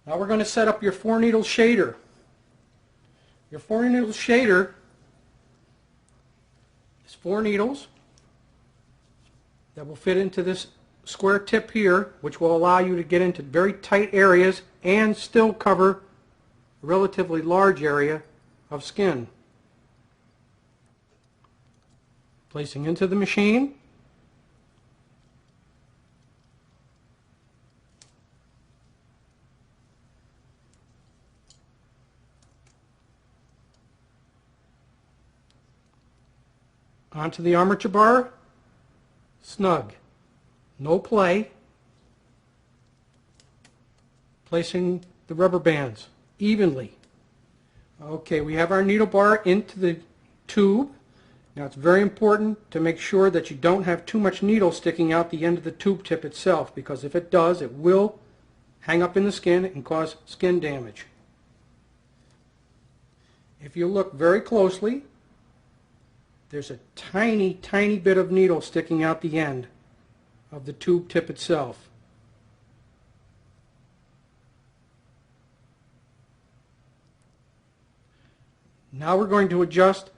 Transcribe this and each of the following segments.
Now we're going to set up your 4-needle shader. Your 4-needle shader is 4 needles that will fit into this square tip here, which will allow you to get into very tight areas and still cover a relatively large area of skin. Placing into the machine. Onto the armature bar, snug, no play. Placing the rubber bands evenly. Okay, we have our needle bar into the tube. Now it's very important to make sure that you don't have too much needle sticking out the end of the tube tip itself, because if it does, it will hang up in the skin and cause skin damage. If you look very closely, there's a tiny, tiny bit of needle sticking out the end of the tube tip itself. Now we're going to adjust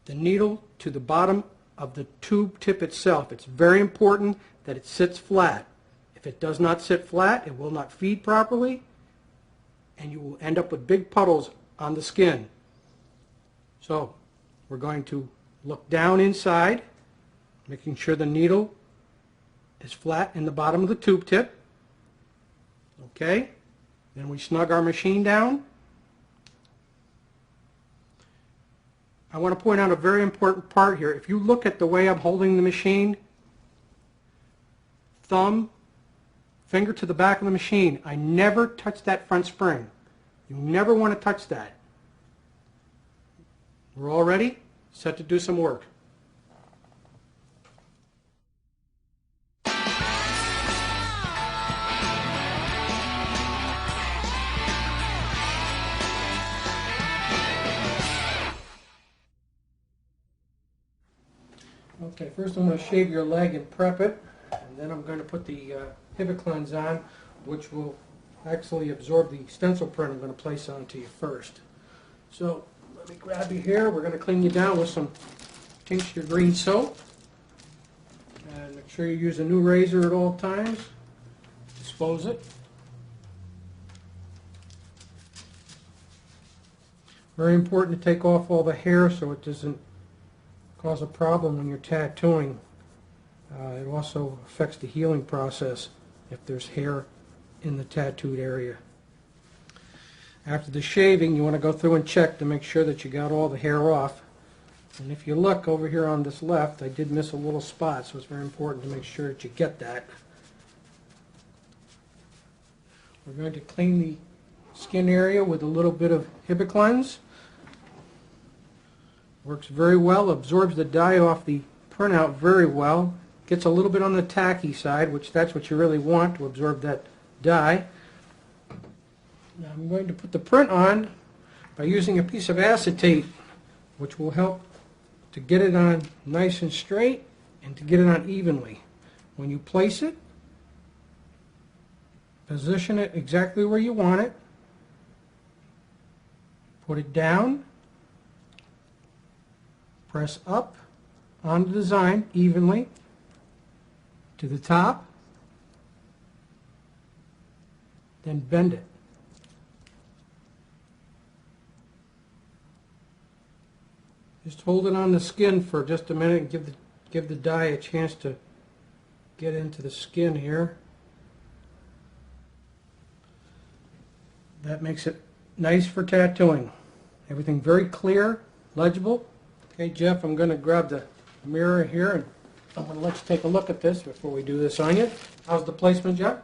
the needle to the bottom of the tube tip itself. It's very important that it sits flat. If it does not sit flat, it will not feed properly, and you will end up with big puddles on the skin. So we're going to look down inside, making sure the needle is flat in the bottom of the tube tip. Okay, then we snug our machine down. I want to point out a very important part here. If you look at the way I'm holding the machine, thumb, finger to the back of the machine, I never touch that front spring. You never want to touch that. We're all ready, set to do some work. Okay, first I'm going to shave your leg and prep it, and then I'm going to put the Hibiclens on, which will actually absorb the stencil print I'm going to place onto you first. So let me grab you here. We're going to clean you down with some tincture green soap, and make sure you use a new razor at all times. Dispose it. Very important to take off all the hair so it doesn't cause a problem when you're tattooing. It also affects the healing process if there's hair in the tattooed area. After the shaving, you want to go through and check to make sure that you got all the hair off. And if you look over here on this left, I did miss a little spot, so it's very important to make sure that you get that. We're going to clean the skin area with a little bit of Hibiclens. Works very well, absorbs the dye off the printout very well. Gets a little bit on the tacky side, which that's what you really want, to absorb that dye. Now I'm going to put the print on by using a piece of acetate, which will help to get it on nice and straight and to get it on evenly. When you place it, position it exactly where you want it. Put it down. Press up on the design evenly to the top, then bend it. Just hold it on the skin for just a minute and give the dye a chance to get into the skin here. That makes it nice for tattooing. Everything very clear, legible. Okay, Jeff, I'm going to grab the mirror here and I'm going to let you take a look at this before we do this on you. How's the placement, Jeff?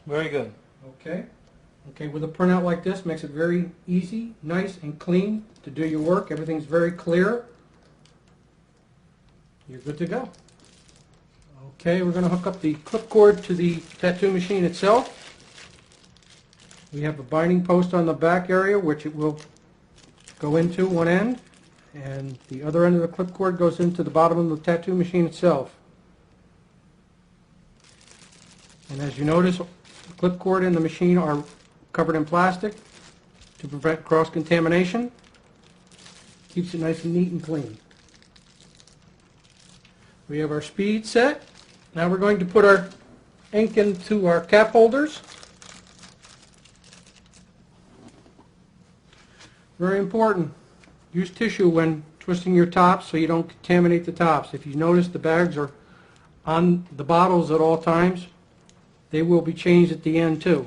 Very good. Okay. Okay, with a printout like this, makes it very easy, nice, and clean to do your work. Everything's very clear. You're good to go. Okay, we're going to hook up the clip cord to the tattoo machine itself. We have a binding post on the back area, which it will go into one end, and the other end of the clip cord goes into the bottom of the tattoo machine itself. And as you notice, The clip cord and the machine are covered in plastic to prevent cross-contamination. Keeps it nice and neat and clean. We have our speed set. Now we're going to put our ink into our cap holders. Very important. Use tissue when twisting your tops so you don't contaminate the tops. If you notice the bags are on the bottles at all times, they will be changed at the end too.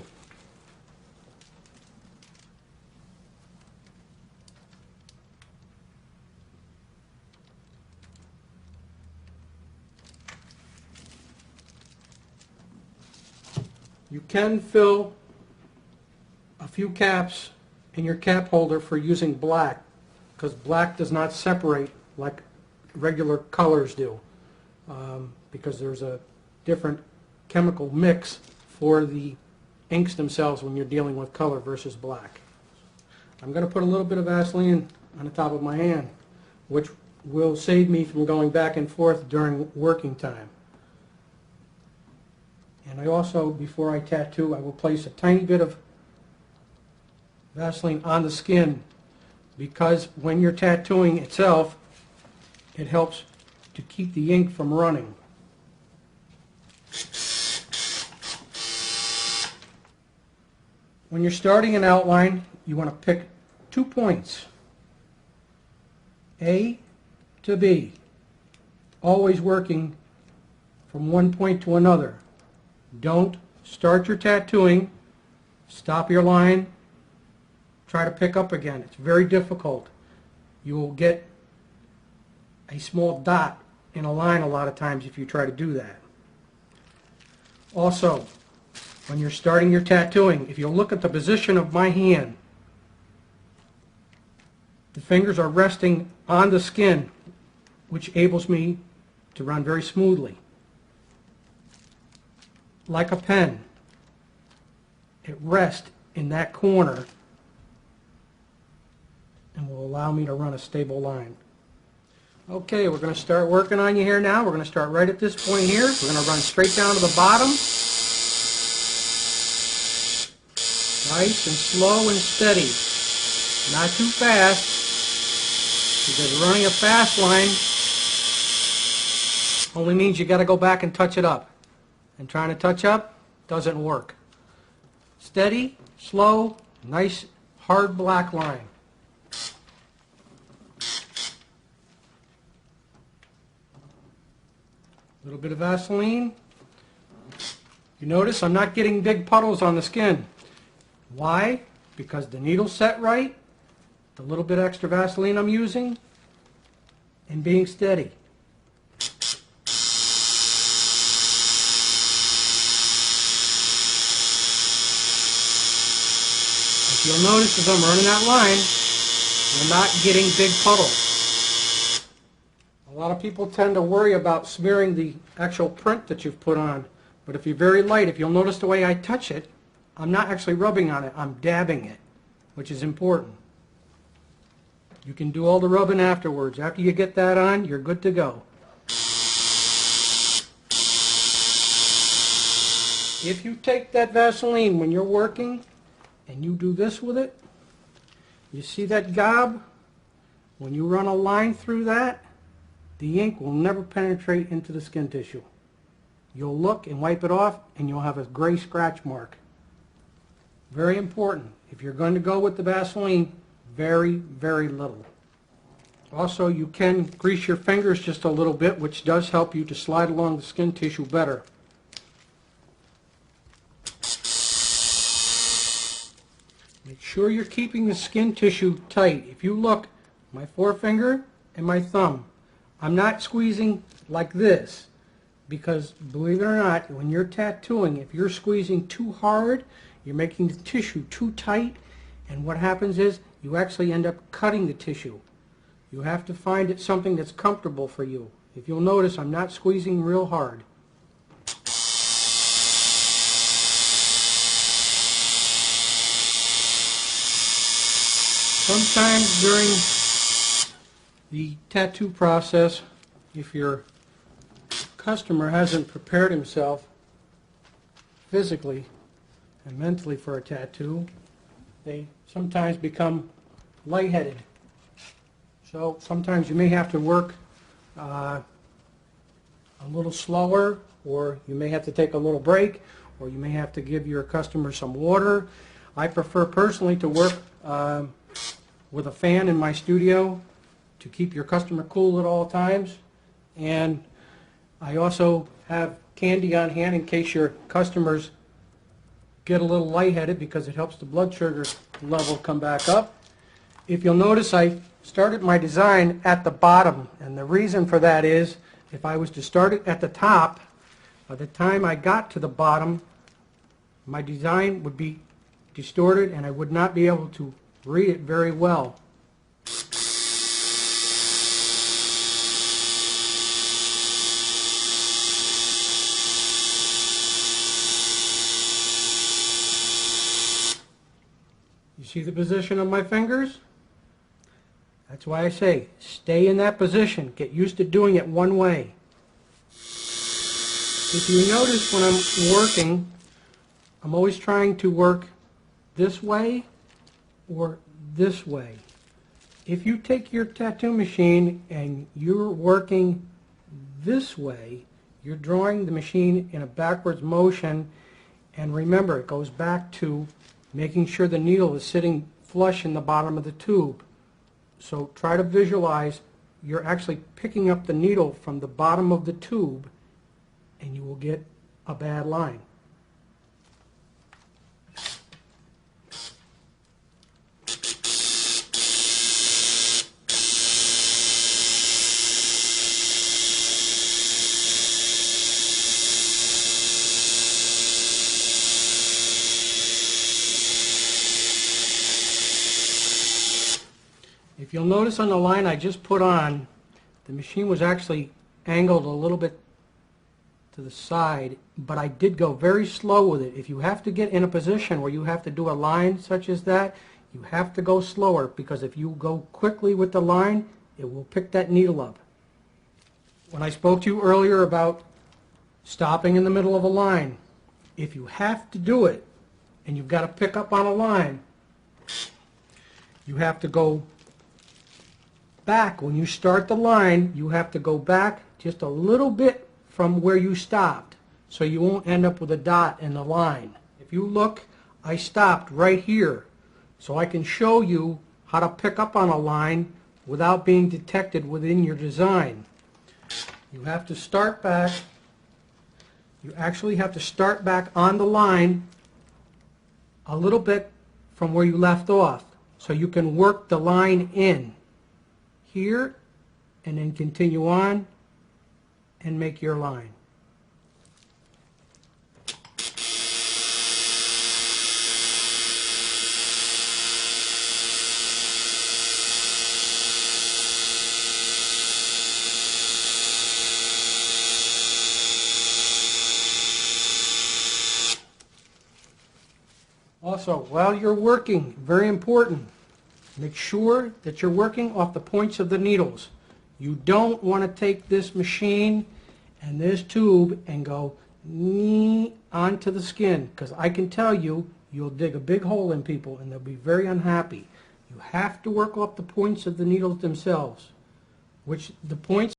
You can fill a few caps in your cap holder for using black, because black does not separate like regular colors do, because there's a different chemical mix for the inks themselves when you're dealing with color versus black. I'm going to put a little bit of Vaseline on the top of my hand, which will save me from going back and forth during working time. And I also, before I tattoo, I will place a tiny bit of Vaseline on the skin, because when you're tattooing itself, it helps to keep the ink from running. When you're starting an outline, you want to pick 2 points, A to B, always working from one point to another. Don't start your tattooing, stop your line, try to pick up again. It's very difficult. You will get a small dot in a line a lot of times if you try to do that. Also, when you're starting your tattooing, if you look at the position of my hand, the fingers are resting on the skin, which enables me to run very smoothly. Like a pen, it rests in that corner and will allow me to run a stable line. Okay, we're going to start working on you here now. We're going to start right at this point here. We're going to run straight down to the bottom. Nice and slow and steady. Not too fast, because running a fast line only means you got to go back and touch it up. And trying to touch up doesn't work. Steady, slow, nice, hard black line. A little bit of Vaseline. You notice I'm not getting big puddles on the skin. Why? Because the needle's set right, the little bit extra Vaseline I'm using, and being steady. You'll notice as I'm running that line, we're not getting big puddles. A lot of people tend to worry about smearing the actual print that you've put on, but if you're very light, if you'll notice the way I touch it, I'm not actually rubbing on it, I'm dabbing it, which is important. You can do all the rubbing afterwards. After you get that on, you're good to go. If you take that Vaseline when you're working, and you do this with it, you see that gob? When you run a line through that, the ink will never penetrate into the skin tissue. You'll look and wipe it off, and you'll have a gray scratch mark. Very important. If you're going to go with the Vaseline, very, very little. Also, you can grease your fingers just a little bit, which does help you to slide along the skin tissue better. Make sure you're keeping the skin tissue tight. If you look, my forefinger and my thumb, I'm not squeezing like this, because believe it or not, when you're tattooing, if you're squeezing too hard, you're making the tissue too tight, and what happens is you actually end up cutting the tissue. You have to find it something that's comfortable for you. If you'll notice, I'm not squeezing real hard. Sometimes during the tattoo process, if your customer hasn't prepared himself physically, and mentally for a tattoo, they sometimes become lightheaded. So sometimes you may have to work a little slower, or you may have to take a little break, or you may have to give your customer some water. I prefer personally to work with a fan in my studio to keep your customer cool at all times. And I also have candy on hand in case your customers get a little lightheaded, because it helps the blood sugar level come back up. If you'll notice, I started my design at the bottom, and the reason for that is if I was to start it at the top, by the time I got to the bottom, my design would be distorted and I would not be able to read it very well. You see the position of my fingers? That's why I say, stay in that position. Get used to doing it one way. If you notice when I'm working, I'm always trying to work this way or this way. If you take your tattoo machine and you're working this way, you're drawing the machine in a backwards motion, and remember, it goes back to making sure the needle is sitting flush in the bottom of the tube. So try to visualize you're actually picking up the needle from the bottom of the tube, and you will get a bad line. If you'll notice on the line I just put on, the machine was actually angled a little bit to the side, but I did go very slow with it. If you have to get in a position where you have to do a line such as that, you have to go slower, because if you go quickly with the line, it will pick that needle up. When I spoke to you earlier about stopping in the middle of a line, if you have to do it and you've got to pick up on a line, you have to go back. When you start the line, you have to go back just a little bit from where you stopped, so you won't end up with a dot in the line. If you look, I stopped right here, so I can show you how to pick up on a line without being detected within your design. You have to start back. You actually have to start back on the line a little bit from where you left off, so you can work the line in here and then continue on and make your line. Also, while you're working, very important, make sure that you're working off the points of the needles. You don't want to take this machine and this tube and go onto the skin, because I can tell you, you'll dig a big hole in people and they'll be very unhappy. You have to work off the points of the needles themselves, which the points